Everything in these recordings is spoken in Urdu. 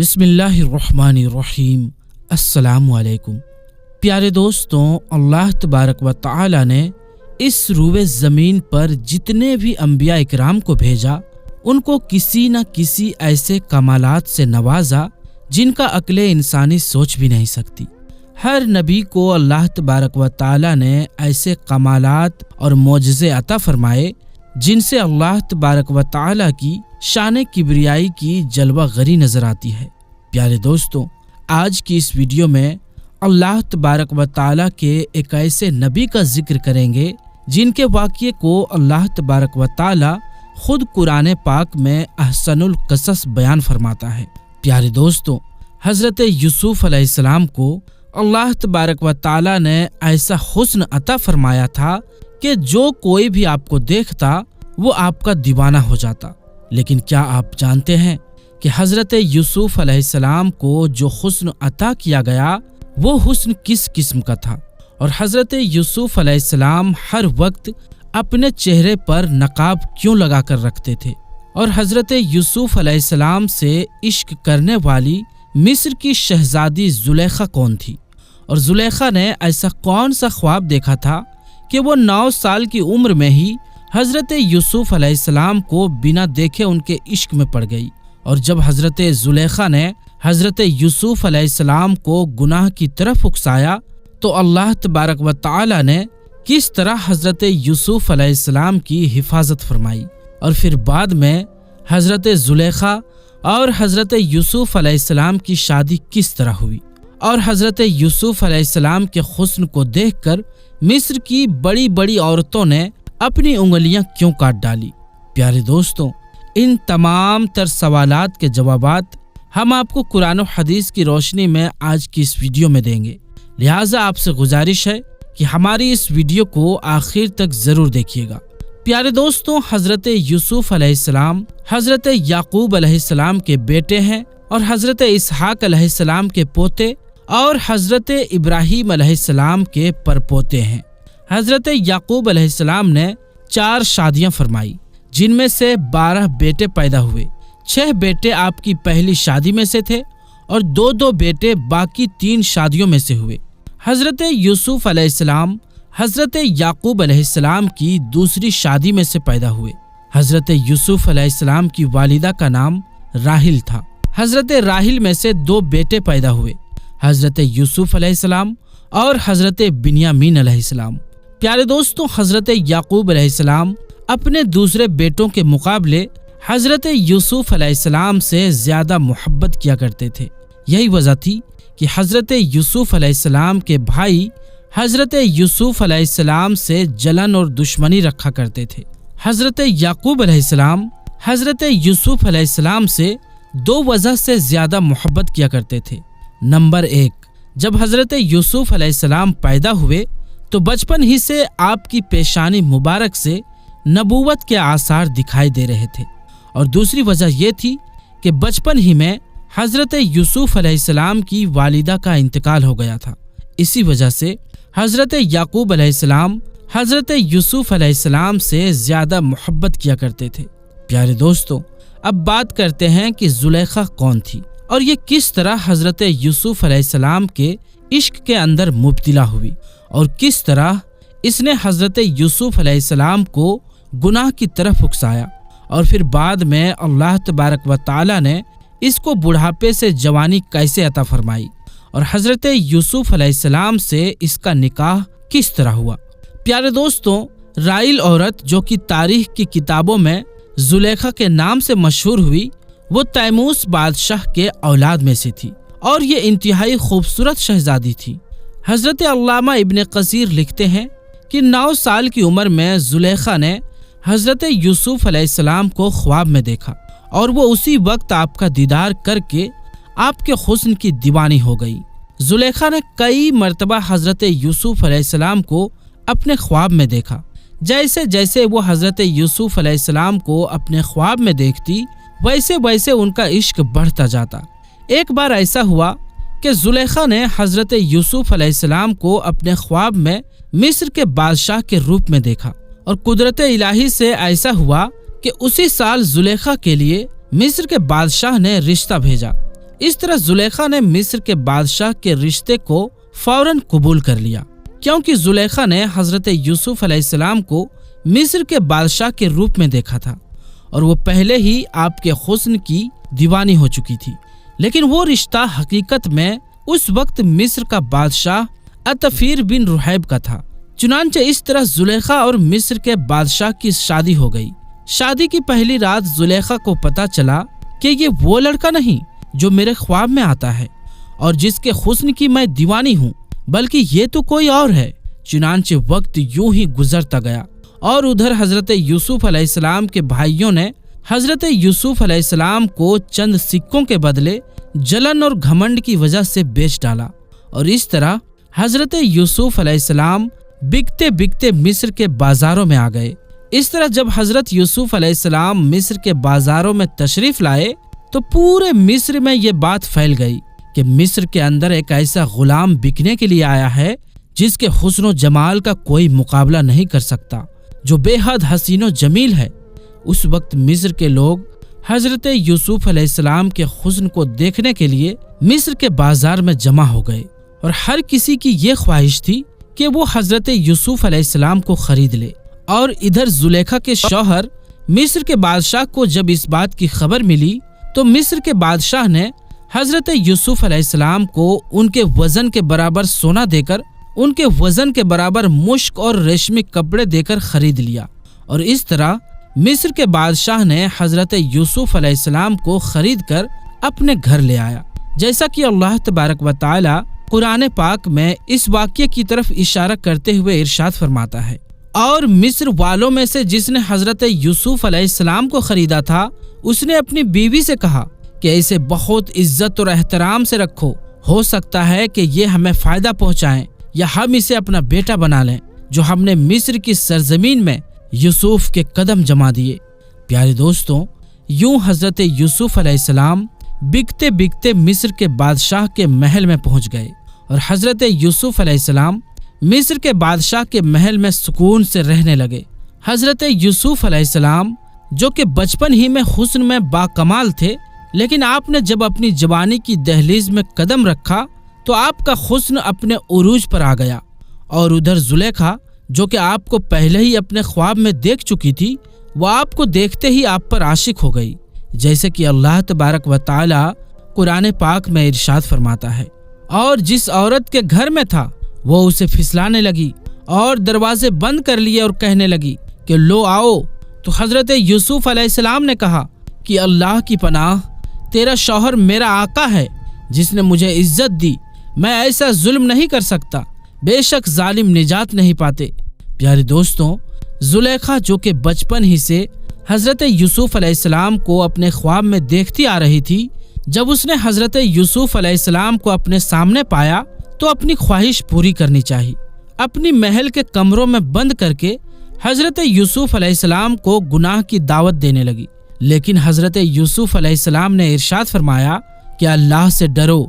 بسم اللہ الرحمن الرحیم۔ السلام علیکم پیارے دوستوں، اللہ تبارک و تعالی نے اس روئے زمین پر جتنے بھی انبیاء اکرام کو بھیجا، ان کو کسی نہ کسی ایسے کمالات سے نوازا جن کا عقل انسانی سوچ بھی نہیں سکتی۔ ہر نبی کو اللہ تبارک و تعالی نے ایسے کمالات اور معجزے عطا فرمائے جن سے اللہ تبارک و تعالی کی شان کبریائی کی جلوہ گری نظر آتی ہے۔ پیارے دوستوں، آج کی اس ویڈیو میں اللہ تبارک و تعالی کے ایک ایسے نبی کا ذکر کریں گے جن کے واقعے کو اللہ تبارک و تعالی خود قرآن پاک میں احسن القصص بیان فرماتا ہے۔ پیارے دوستوں، حضرت یوسف علیہ السلام کو اللہ تبارک و تعالی نے ایسا حسن عطا فرمایا تھا کہ جو کوئی بھی آپ کو دیکھتا وہ آپ کا دیوانہ ہو جاتا۔ لیکن کیا آپ جانتے ہیں کہ حضرت یوسف علیہ السلام کو جو حسن عطا کیا گیا وہ حسن کس قسم کا تھا؟ اور حضرت یوسف علیہ السلام ہر وقت اپنے چہرے پر نقاب کیوں لگا کر رکھتے تھے؟ اور حضرت یوسف علیہ السلام سے عشق کرنے والی مصر کی شہزادی زلیخا کون تھی؟ اور زلیخا نے ایسا کون سا خواب دیکھا تھا کہ وہ 9 سال کی عمر میں ہی حضرت یوسف علیہ السلام کو بنا دیکھے ان کے عشق میں پڑ گئی؟ اور جب حضرت زلیخا نے حضرت یوسف علیہ السلام کو گناہ کی طرف اکسایا تو اللہ تبارک و تعالی نے کس طرح حضرت یوسف علیہ السلام کی حفاظت فرمائی؟ اور پھر بعد میں حضرت زلیخا اور حضرت یوسف علیہ السلام کی شادی کس طرح ہوئی؟ اور حضرت یوسف علیہ السلام کے حسن کو دیکھ کر مصر کی بڑی بڑی عورتوں نے اپنی انگلیاں کیوں کاٹ ڈالی؟ پیارے دوستوں، ان تمام تر سوالات کے جوابات ہم آپ کو قرآن و حدیث کی روشنی میں آج کی اس ویڈیو میں دیں گے، لہٰذا آپ سے گزارش ہے کہ ہماری اس ویڈیو کو آخر تک ضرور دیکھیے گا۔ پیارے دوستوں، حضرت یوسف علیہ السلام حضرت یعقوب علیہ السلام کے بیٹے ہیں اور حضرت اسحاق علیہ السلام کے پوتے اور حضرت ابراہیم علیہ السلام کے پرپوتے ہیں۔ حضرت یعقوب علیہ السلام نے 4 شادیاں فرمائی جن میں سے 12 بیٹے پیدا ہوئے۔ 6 بیٹے آپ کی پہلی شادی میں سے تھے اور 2 بیٹے باقی 3 شادیوں میں سے ہوئے۔ حضرت یوسف علیہ السلام حضرت یعقوب علیہ السلام کی دوسری شادی میں سے پیدا ہوئے۔ حضرت یوسف علیہ السلام کی والدہ کا نام راحل تھا۔ حضرت راحل میں سے 2 بیٹے پیدا ہوئے، حضرت یوسف علیہ السلام اور حضرت بنیامین علیہ السلام۔ پیارے دوستوں، حضرت یعقوب علیہ السلام اپنے دوسرے بیٹوں کے مقابلے حضرت یوسف علیہ السلام سے زیادہ محبت کیا کرتے تھے۔ یہی وجہ تھی کہ حضرت یوسف علیہ السلام کے بھائی حضرت یوسف علیہ السلام سے جلن اور دشمنی رکھا کرتے تھے۔ حضرت یعقوب علیہ السلام حضرت یوسف علیہ السلام سے 2 وجہ سے زیادہ محبت کیا کرتے تھے۔ نمبر 1، جب حضرت یوسف علیہ السلام پیدا ہوئے تو بچپن ہی سے آپ کی پیشانی مبارک سے نبوت کے آثار دکھائی دے رہے تھے، اور دوسری وجہ یہ تھی کہ بچپن ہی میں حضرت یوسف علیہ السلام کی والدہ کا انتقال ہو گیا تھا۔ اسی وجہ سے حضرت یعقوب علیہ السلام حضرت یوسف علیہ السلام سے زیادہ محبت کیا کرتے تھے۔ پیارے دوستوں، اب بات کرتے ہیں کہ زلیخا کون تھی اور یہ کس طرح حضرت یوسف علیہ السلام کے عشق کے اندر مبتلا ہوئی، اور کس طرح اس نے حضرت یوسف علیہ السلام کو گناہ کی طرف اکسایا، اور پھر بعد میں اللہ تبارک و تعالی نے اس کو بڑھاپے سے جوانی کیسے عطا فرمائی، اور حضرت یوسف علیہ السلام سے اس کا نکاح کس طرح ہوا۔ پیارے دوستوں، راحل عورت جو کہ تاریخ کی کتابوں میں زلیخا کے نام سے مشہور ہوئی، وہ تیموس بادشاہ کے اولاد میں سے تھی، اور یہ انتہائی خوبصورت شہزادی تھی۔ حضرت علامہ ابن کثیر لکھتے ہیں کہ 9 سال کی عمر میں زلیخا نے حضرت یوسف علیہ السلام کو خواب میں دیکھا، اور وہ اسی وقت آپ کا دیدار کر کے آپ کے حسن کی دیوانی ہو گئی۔ زلیخا نے کئی مرتبہ حضرت یوسف علیہ السلام کو اپنے خواب میں دیکھا۔ جیسے جیسے وہ حضرت یوسف علیہ السلام کو اپنے خواب میں دیکھتی، ویسے ویسے ان کا عشق بڑھتا جاتا۔ ایک بار ایسا ہوا کہ زلیخا نے حضرت یوسف علیہ السلام کو اپنے خواب میں مصر کے بادشاہ کے روپ میں دیکھا، اور قدرت الہی سے ایسا ہوا کہ اسی سال زلیخا کے لیے مصر کے بادشاہ نے رشتہ بھیجا۔ اس طرح زلیخا نے مصر کے بادشاہ کے رشتے کو فوراً قبول کر لیا، کیونکہ زلیخا نے حضرت یوسف علیہ السلام کو مصر کے بادشاہ کے روپ میں دیکھا تھا اور وہ پہلے ہی آپ کے حسن کی دیوانی ہو چکی تھی۔ لیکن وہ رشتہ حقیقت میں اس وقت مصر کا بادشاہ اتفیر بن رحیب کا تھا۔ چنانچہ اس طرح زلیخا اور مصر کے بادشاہ کی شادی ہو گئی۔ شادی کی پہلی رات زلیخا کو پتا چلا کہ یہ وہ لڑکا نہیں جو میرے خواب میں آتا ہے اور جس کے حسن کی میں دیوانی ہوں، بلکہ یہ تو کوئی اور ہے۔ چنانچہ وقت یوں ہی گزرتا گیا اور ادھر حضرت یوسف علیہ السلام کے بھائیوں نے حضرت یوسف علیہ السلام کو چند سکوں کے بدلے جلن اور گھمنڈ کی وجہ سے بیچ ڈالا، اور اس طرح حضرت یوسف علیہ السلام بکتے بکتے مصر کے بازاروں میں آ گئے۔ اس طرح جب حضرت یوسف علیہ السلام مصر کے بازاروں میں تشریف لائے تو پورے مصر میں یہ بات پھیل گئی کہ مصر کے اندر ایک ایسا غلام بکنے کے لیے آیا ہے جس کے حسن و جمال کا کوئی مقابلہ نہیں کر سکتا، جو بے حد حسین و جمیل ہے۔ اس وقت مصر کے لوگ حضرت یوسف علیہ السلام کے حسن کو دیکھنے کے لیے مصر کے بازار میں جمع ہو گئے، اور ہر کسی کی یہ خواہش تھی کہ وہ حضرت یوسف علیہ السلام کو خرید لے۔ اور ادھر زلیخا کے شوہر مصر کے بادشاہ کو جب اس بات کی خبر ملی تو مصر کے بادشاہ نے حضرت یوسف علیہ السلام کو ان کے وزن کے برابر سونا دے کر، ان کے وزن کے برابر مشک اور ریشمی کپڑے دے کر خرید لیا، اور اس طرح مصر کے بادشاہ نے حضرت یوسف علیہ السلام کو خرید کر اپنے گھر لے آیا، جیسا کہ اللہ تبارک و تعالی قرآن پاک میں اس واقعے کی طرف اشارہ کرتے ہوئے ارشاد فرماتا ہے، اور مصر والوں میں سے جس نے حضرت یوسف علیہ السلام کو خریدا تھا اس نے اپنی بیوی سے کہا کہ اسے بہت عزت اور احترام سے رکھو، ہو سکتا ہے کہ یہ ہمیں فائدہ پہنچائیں یا ہم اسے اپنا بیٹا بنا لیں، جو ہم نے مصر کی سرزمین میں یوسف کے قدم جما دیے۔ پیارے دوستوں، یوں حضرت یوسف علیہ السلام بکتے بکتے مصر کے بادشاہ کے محل میں پہنچ گئے، اور حضرت یوسف علیہ السلام مصر کے بادشاہ کے محل میں سکون سے رہنے لگے۔ حضرت یوسف علیہ السلام جو کہ بچپن ہی میں حسن میں باکمال تھے، لیکن آپ نے جب اپنی جوانی کی دہلیز میں قدم رکھا تو آپ کا حسن اپنے عروج پر آ گیا، اور ادھر زلیخا جو کہ آپ کو پہلے ہی اپنے خواب میں دیکھ چکی تھی، وہ آپ کو دیکھتے ہی آپ پر عاشق ہو گئی، جیسے کہ اللہ تبارک و تعالی قرآن پاک میں ارشاد فرماتا ہے، اور جس عورت کے گھر میں تھا وہ اسے پھسلانے لگی اور دروازے بند کر لیے اور کہنے لگی کہ لو آؤ۔ تو حضرت یوسف علیہ السلام نے کہا کہ اللہ کی پناہ، تیرا شوہر میرا آقا ہے جس نے مجھے عزت دی، میں ایسا ظلم نہیں کر سکتا، بے شک ظالم نجات نہیں پاتے۔ پیارے دوستوں، زلیخا جو کہ بچپن ہی سے حضرت یوسف علیہ السلام کو اپنے خواب میں دیکھتی آ رہی تھی، جب اس نے حضرت یوسف علیہ السلام کو اپنے سامنے پایا تو اپنی خواہش پوری کرنی چاہی۔ اپنی محل کے کمروں میں بند کر کے حضرت یوسف علیہ السلام کو گناہ کی دعوت دینے لگی، لیکن حضرت یوسف علیہ السلام نے ارشاد فرمایا کہ اللہ سے ڈرو،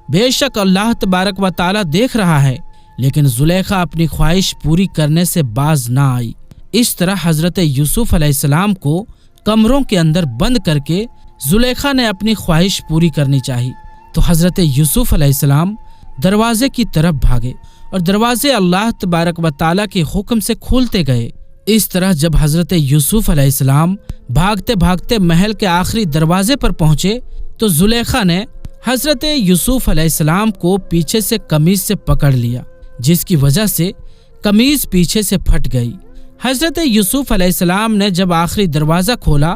بے شک اللہ تبارک و تعالی دیکھ رہا ہے۔ لیکن زلیخا اپنی خواہش پوری کرنے سے باز نہ آئی۔ اس طرح حضرت یوسف علیہ السلام کو کمروں کے اندر بند کر کے زلیخا نے اپنی خواہش پوری کرنی چاہی، تو حضرت یوسف علیہ السلام دروازے کی طرف بھاگے، اور دروازے اللہ تبارک و تعالی کے حکم سے کھولتے گئے۔ اس طرح جب حضرت یوسف علیہ السلام بھاگتے بھاگتے محل کے آخری دروازے پر پہنچے تو زلیخا نے حضرت یوسف علیہ السلام کو پیچھے سے قمیض سے پکڑ لیا، جس کی وجہ سے قمیض پیچھے سے پھٹ گئی۔ حضرت یوسف علیہ السلام نے جب آخری دروازہ کھولا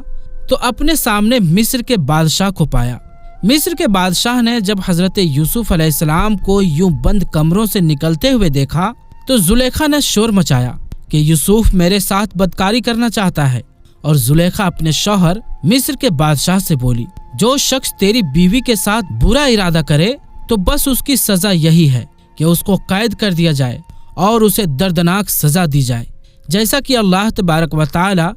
تو اپنے سامنے مصر کے بادشاہ کو پایا۔ مصر کے بادشاہ نے جب حضرت یوسف علیہ السلام کو یوں بند کمروں سے نکلتے ہوئے دیکھا تو زلیخا نے شور مچایا کہ یوسف میرے ساتھ بدکاری کرنا چاہتا ہے، اور زلیخا اپنے شوہر مصر کے بادشاہ سے بولی، جو شخص تیری بیوی کے ساتھ برا ارادہ کرے تو بس اس کی سزا یہی ہے کہ اس کو قید کر دیا جائے اور اسے دردناک سزا دی جائے، جیسا کہ اللہ تبارک و تعالی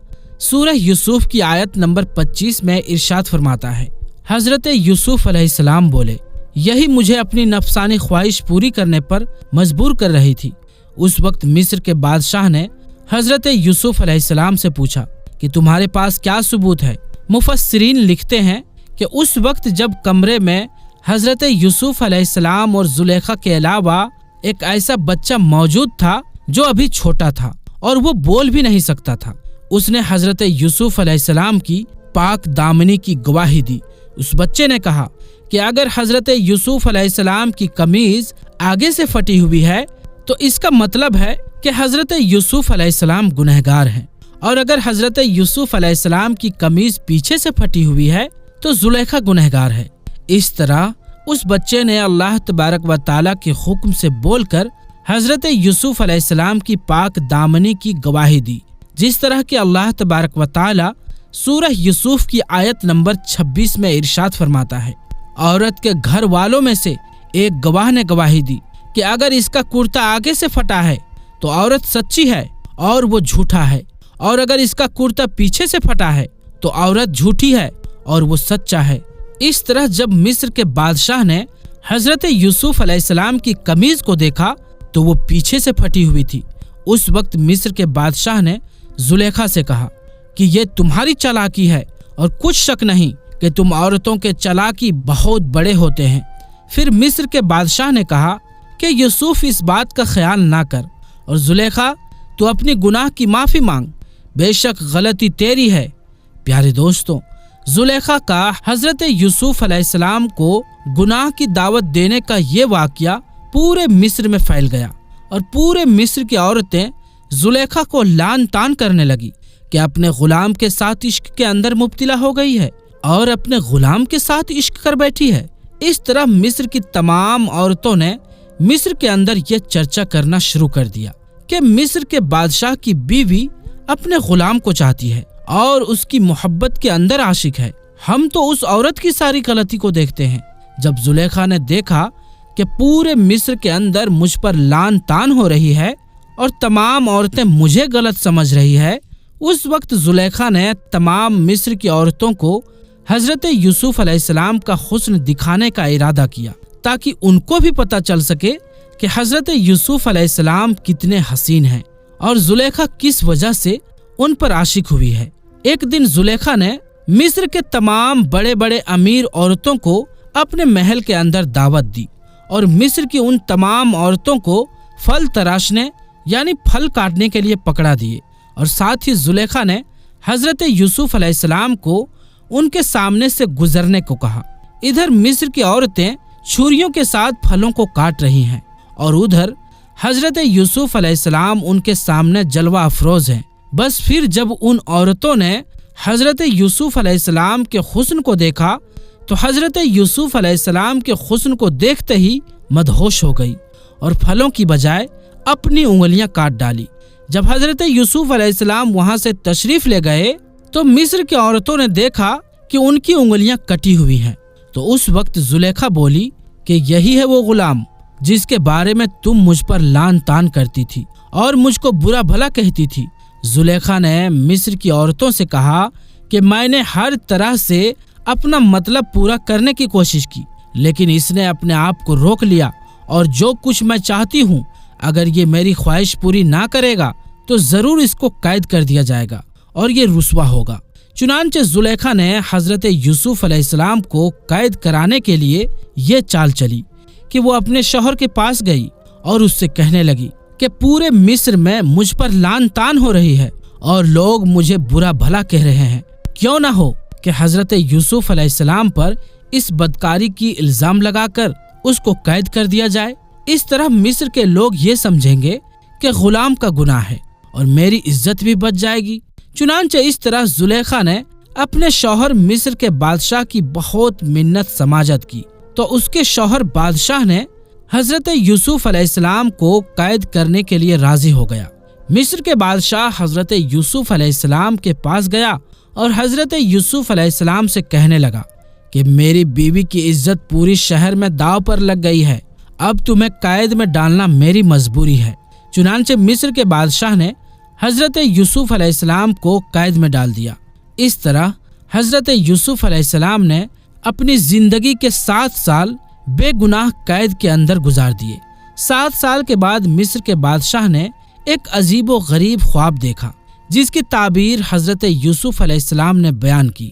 سورہ یوسف کی آیت نمبر 25 میں ارشاد فرماتا ہے۔ حضرت یوسف علیہ السلام بولے، یہی مجھے اپنی نفسانی خواہش پوری کرنے پر مجبور کر رہی تھی۔ اس وقت مصر کے بادشاہ نے حضرت یوسف علیہ السلام سے پوچھا کہ تمہارے پاس کیا ثبوت ہے؟ مفسرین لکھتے ہیں کہ اس وقت جب کمرے میں حضرت یوسف علیہ السلام اور زلیخا کے علاوہ ایک ایسا بچہ موجود تھا جو ابھی چھوٹا تھا اور وہ بول بھی نہیں سکتا تھا۔ اس نے حضرت یوسف علیہ السلام کی پاک دامنی کی گواہی دی۔ اس بچے نے کہا کہ اگر حضرت یوسف علیہ السلام کی قمیض آگے سے پھٹی ہوئی ہے تو اس کا مطلب ہے کہ حضرت یوسف علیہ السلام گنہگار ہیں، اور اگر حضرت یوسف علیہ السلام کی قمیض پیچھے سے پھٹی ہوئی ہے تو زلیخا گنہگار ہے۔ اس طرح اس بچے نے اللہ تبارک و تعالیٰ کے حکم سے بول کر حضرت یوسف علیہ السلام کی پاک دامنی کی گواہی دی، جس طرح کہ اللہ تبارک و تعالیٰ سورہ یوسف کی آیت نمبر 26 میں ارشاد فرماتا ہے، عورت کے گھر والوں میں سے ایک گواہ نے گواہی دی کہ اگر اس کا کرتا آگے سے پھٹا ہے تو عورت سچی ہے اور وہ جھوٹا ہے، اور اگر اس کا کرتا پیچھے سے پھٹا ہے تو عورت جھوٹی ہے اور وہ سچا ہے۔ اس طرح جب مصر کے بادشاہ نے حضرت یوسف علیہ السلام کی قمیض کو دیکھا تو وہ پیچھے سے پھٹی ہوئی تھی۔ اس وقت مصر کے بادشاہ نے زلیخا سے کہا کہ یہ تمہاری چالاکی ہے، اور کچھ شک نہیں کہ تم عورتوں کے چالاکی بہت بڑے ہوتے ہیں۔ پھر مصر کے بادشاہ نے کہا کہ یوسف اس بات کا خیال نہ کر، اور زلیخا تو اپنی گناہ کی معافی مانگ، بے شک غلطی تیری ہے۔ پیارے دوستوں، زلیخا کا حضرت یوسف علیہ السلام کو گناہ کی دعوت دینے کا یہ واقعہ پورے مصر میں پھیل گیا، اور پورے مصر کی عورتیں زلیخا کو لعن طعن کرنے لگی کہ اپنے غلام کے ساتھ عشق کے اندر مبتلا ہو گئی ہے اور اپنے غلام کے ساتھ عشق کر بیٹھی ہے۔ اس طرح مصر کی تمام عورتوں نے مصر کے اندر یہ چرچا کرنا شروع کر دیا کہ مصر کے بادشاہ کی بیوی اپنے غلام کو چاہتی ہے اور اس کی محبت کے اندر عاشق ہے۔ ہم تو اس عورت کی ساری غلطی کو دیکھتے ہیں۔ جب زلیخا نے دیکھا کہ پورے مصر کے اندر مجھ پر لعن طعن ہو رہی ہے اور تمام عورتیں مجھے غلط سمجھ رہی ہے، اس وقت زلیخا نے تمام مصر کی عورتوں کو حضرت یوسف علیہ السلام کا حسن دکھانے کا ارادہ کیا، تاکہ ان کو بھی پتہ چل سکے کہ حضرت یوسف علیہ السلام کتنے حسین ہیں اور زلیخا کس وجہ سے ان پر عاشق ہوئی ہے۔ ایک دن زلیخا نے مصر کے تمام بڑے بڑے امیر عورتوں کو اپنے محل کے اندر دعوت دی، اور مصر کی ان تمام عورتوں کو پھل تراشنے یعنی پھل کاٹنے کے لیے پکڑا دیے، اور ساتھ ہی زلیخا نے حضرت یوسف علیہ السلام کو ان کے سامنے سے گزرنے کو کہا۔ ادھر مصر کی عورتیں چھریوں کے ساتھ پھلوں کو کاٹ رہی ہیں، اور ادھر حضرت یوسف علیہ السلام ان کے سامنے جلوہ افروز ہیں۔ بس پھر جب ان عورتوں نے حضرت یوسف علیہ السلام کے حسن کو دیکھا تو حضرت یوسف علیہ السلام کے حسن کو دیکھتے ہی مدہوش ہو گئی اور پھلوں کی بجائے اپنی انگلیاں کاٹ ڈالی۔ جب حضرت یوسف علیہ السلام وہاں سے تشریف لے گئے تو مصر کی عورتوں نے دیکھا کہ ان کی انگلیاں کٹی ہوئی ہیں، تو اس وقت زلیخا بولی کہ یہی ہے وہ غلام جس کے بارے میں تم مجھ پر لعن طعن کرتی تھی اور مجھ کو برا بھلا کہتی تھی۔ زلیخا نے مصر کی عورتوں سے کہا کہ میں نے ہر طرح سے اپنا مطلب پورا کرنے کی کوشش کی، لیکن اس نے اپنے آپ کو روک لیا، اور جو کچھ میں چاہتی ہوں اگر یہ میری خواہش پوری نہ کرے گا تو ضرور اس کو قید کر دیا جائے گا اور یہ رسوا ہوگا۔ چنانچہ زلیخا نے حضرت یوسف علیہ السلام کو قید کرانے کے لیے یہ چال چلی کہ وہ اپنے شوہر کے پاس گئی اور اس سے کہنے لگی کہ پورے مصر میں مجھ پر لعن طعن ہو رہی ہے اور لوگ مجھے برا بھلا کہہ رہے ہیں، کیوں نہ ہو کہ حضرت یوسف علیہ السلام پر اس بدکاری کی الزام لگا کر اس کو قید کر دیا جائے۔ اس طرح مصر کے لوگ یہ سمجھیں گے کہ غلام کا گناہ ہے اور میری عزت بھی بچ جائے گی۔ چنانچہ اس طرح زلیخا نے اپنے شوہر مصر کے بادشاہ کی بہت منت سماجت کی، تو اس کے شوہر بادشاہ نے حضرت یوسف علیہ السلام کو قید کرنے کے لیے راضی ہو گیا۔ مصر کے بادشاہ حضرت یوسف علیہ السلام کے پاس گیا اور حضرت یوسف علیہ السلام سے کہنے لگا کہ میری بیوی کی عزت پوری شہر میں داؤ پر لگ گئی ہے، اب تمہیں قید میں ڈالنا میری مجبوری ہے۔ چنانچہ مصر کے بادشاہ نے حضرت یوسف علیہ السلام کو قید میں ڈال دیا۔ اس طرح حضرت یوسف علیہ السلام نے اپنی زندگی کے 7 سال بے گناہ قید کے اندر گزار دیے۔ 7 سال کے بعد مصر کے بادشاہ نے ایک عجیب و غریب خواب دیکھا جس کی تعبیر حضرت یوسف علیہ السلام نے بیان کی۔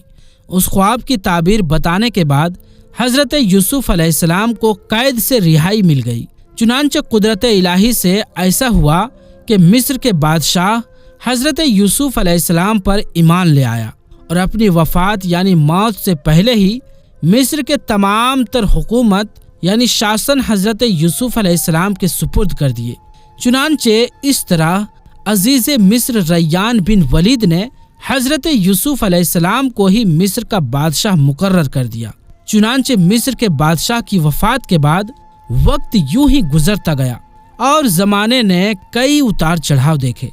اس خواب کی تعبیر بتانے کے بعد حضرت یوسف علیہ السلام کو قید سے رہائی مل گئی۔ چنانچہ قدرت الہی سے ایسا ہوا کہ مصر کے بادشاہ حضرت یوسف علیہ السلام پر ایمان لے آیا اور اپنی وفات یعنی موت سے پہلے ہی مصر کے تمام تر حکومت یعنی شاسن حضرت یوسف علیہ السلام کے سپرد کر دیے۔ چنانچہ اس طرح عزیز مصر ریان بن ولید نے حضرت یوسف علیہ السلام کو ہی مصر کا بادشاہ مقرر کر دیا۔ چنانچہ مصر کے بادشاہ کی وفات کے بعد وقت یوں ہی گزرتا گیا اور زمانے نے کئی اتار چڑھاؤ دیکھے،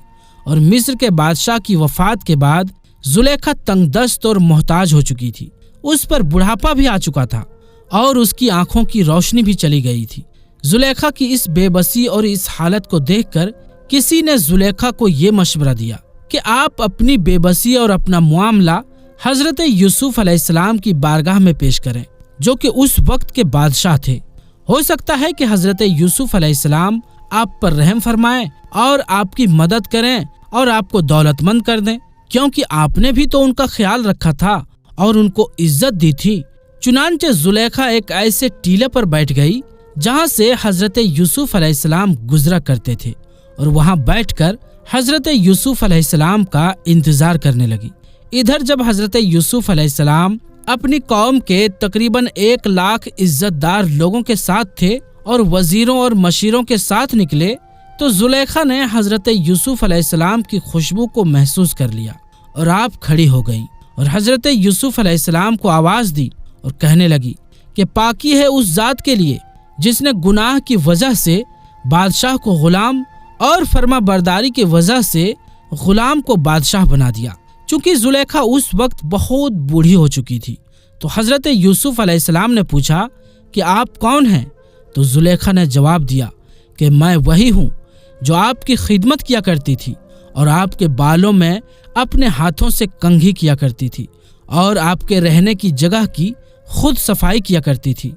اور مصر کے بادشاہ کی وفات کے بعد زلیخا تنگ دست اور محتاج ہو چکی تھی۔ اس پر بڑھاپا بھی آ چکا تھا اور اس کی آنکھوں کی روشنی بھی چلی گئی تھی۔ زلیخا کی اس بے بسی اور اس حالت کو دیکھ کر کسی نے زلیخا کو یہ مشورہ دیا کہ آپ اپنی بے بسی اور اپنا معاملہ حضرت یوسف علیہ السلام کی بارگاہ میں پیش کریں، جو کہ اس وقت کے بادشاہ تھے۔ ہو سکتا ہے کہ حضرت یوسف علیہ السلام آپ پر رحم فرمائیں اور آپ کی مدد کریں اور آپ کو دولت مند کر دیں، کیونکہ آپ نے بھی تو ان کا خیال رکھا تھا اور ان کو عزت دی تھی۔ چنانچہ زلیخا ایک ایسے ٹیلے پر بیٹھ گئی جہاں سے حضرت یوسف علیہ السلام گزرا کرتے تھے، اور وہاں بیٹھ کر حضرت یوسف علیہ السلام کا انتظار کرنے لگی۔ ادھر جب حضرت یوسف علیہ السلام اپنی قوم کے تقریباً 1,00,000 عزت دار لوگوں کے ساتھ تھے اور وزیروں اور مشیروں کے ساتھ نکلے، تو زلیخا نے حضرت یوسف علیہ السلام کی خوشبو کو محسوس کر لیا اور آپ کھڑی ہو گئیں اور حضرت یوسف علیہ السلام کو آواز دی اور کہنے لگی کہ پاکی ہے اس ذات کے لیے جس نے گناہ کی وجہ سے بادشاہ کو غلام اور فرما برداری کی وجہ سے غلام کو بادشاہ بنا دیا۔ چونکہ زلیخا اس وقت بہت بوڑھی ہو چکی تھی، تو حضرت یوسف علیہ السلام نے پوچھا کہ آپ کون ہیں؟ تو زلیخا نے جواب دیا کہ میں وہی ہوں جو آپ کی خدمت کیا کرتی تھی اور آپ کے بالوں میں اپنے ہاتھوں سے کنگھی کیا کرتی تھی اور آپ کے رہنے کی جگہ کی خود صفائی کیا کرتی تھی۔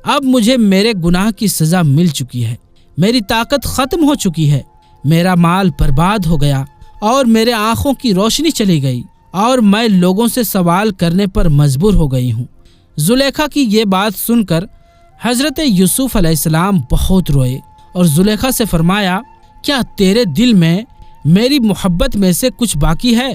اب مجھے میرے گناہ کی سزا مل چکی ہے، میری طاقت ختم ہو چکی ہے، میرا مال برباد ہو گیا اور میرے آنکھوں کی روشنی چلی گئی اور میں لوگوں سے سوال کرنے پر مجبور ہو گئی ہوں۔ زلیخا کی یہ بات سن کر حضرت یوسف علیہ السلام بہت روئے اور زلیخا سے فرمایا، کیا تیرے دل میں میری محبت میں سے کچھ باقی ہے؟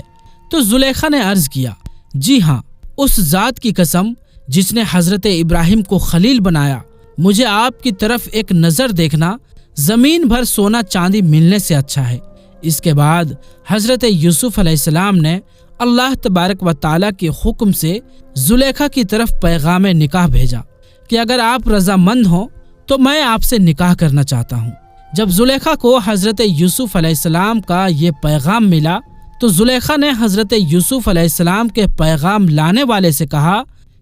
تو زلیخا نے عرض کیا، جی ہاں، اس ذات کی قسم جس نے حضرت ابراہیم کو خلیل بنایا، مجھے آپ کی طرف ایک نظر دیکھنا زمین بھر سونا چاندی ملنے سے اچھا ہے۔ اس کے بعد حضرت یوسف علیہ السلام نے اللہ تبارک و تعالیٰ کے حکم سے زلیخا کی طرف پیغام نکاح بھیجا کہ اگر آپ رضامند ہوں تو میں آپ سے نکاح کرنا چاہتا ہوں۔ جب زلیخا کو حضرت یوسف علیہ السلام کا یہ پیغام ملا تو زلیخا نے حضرت یوسف علیہ السلام کے پیغام لانے والے سے کہا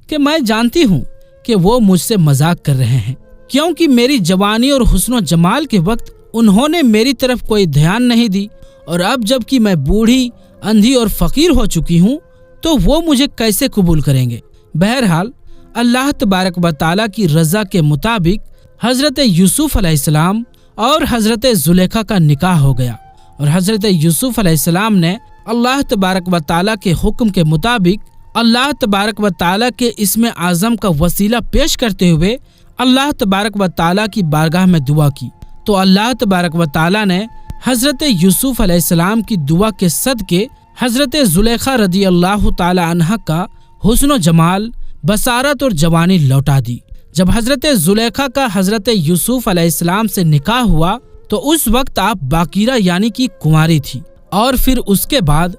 کہ میں جانتی ہوں کہ وہ مجھ سے مذاق کر رہے ہیں، کیونکہ میری جوانی اور حسن و جمال کے وقت انہوں نے میری طرف کوئی دھیان نہیں دی، اور اب جب کہ میں بوڑھی، اندھی اور فقیر ہو چکی ہوں تو وہ مجھے کیسے قبول کریں گے؟ بہرحال اللہ تبارک و تعالیٰ کی رضا کے مطابق حضرت یوسف علیہ السلام اور حضرت زلیخا کا نکاح ہو گیا، اور حضرت یوسف علیہ السلام نے اللہ تبارک و تعالیٰ کے حکم کے مطابق اللہ تبارک و تعالیٰ کے اسم اعظم کا وسیلہ پیش کرتے ہوئے اللہ تبارک و تعالیٰ کی بارگاہ میں دعا کی، تو اللہ تبارک و تعالیٰ نے حضرت یوسف علیہ السلام کی دعا کے صدقے حضرت زلیخا رضی اللہ تعالی عنہ کا حسن و جمال، بصارت اور جوانی لوٹا دی۔ جب حضرت زلیخا کا حضرت یوسف علیہ السلام سے نکاح ہوا تو اس وقت آپ باکرہ یعنی کہ کنواری تھی، اور پھر اس کے بعد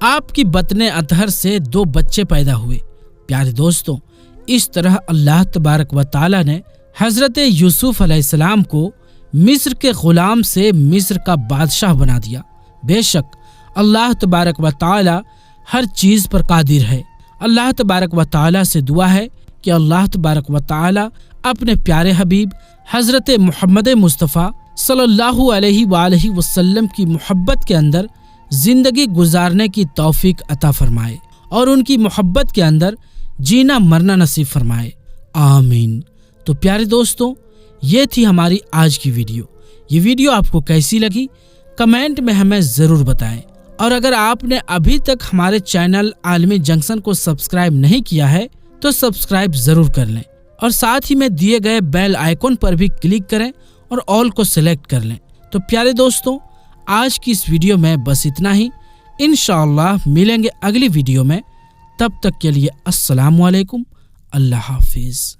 آپ کی بطن اطہر سے 2 بچے پیدا ہوئے۔ پیارے دوستوں، اس طرح اللہ تبارک و تعالی نے حضرت یوسف علیہ السلام کو مصر کے غلام سے مصر کا بادشاہ بنا دیا۔ بے شک اللہ تبارک و تعالی ہر چیز پر قادر ہے۔ اللہ تبارک و تعالی سے دعا ہے کہ اللہ تبارک و تعالی اپنے پیارے حبیب حضرت محمد مصطفیٰ صلی اللہ علیہ وآلہ وسلم کی محبت کے اندر زندگی گزارنے کی توفیق عطا فرمائے اور ان کی محبت کے اندر جینا مرنا نصیب فرمائے، آمین۔ تو پیارے دوستوں، یہ تھی ہماری آج کی ویڈیو۔ یہ ویڈیو آپ کو کیسی لگی کمنٹ میں ہمیں ضرور بتائیں، اور اگر آپ نے ابھی تک ہمارے چینل عالمی جنکشن کو سبسکرائب نہیں کیا ہے تو سبسکرائب ضرور کر لیں، اور ساتھ ہی میں دیے گئے بیل آئیکن پر بھی کلک کریں اور آل کو سلیکٹ کر لیں۔ تو پیارے دوستوں، آج کی اس ویڈیو میں بس اتنا ہی۔ انشاءاللہ ملیں گے اگلی ویڈیو میں، تب تک کے لیے السلام علیکم، اللہ حافظ۔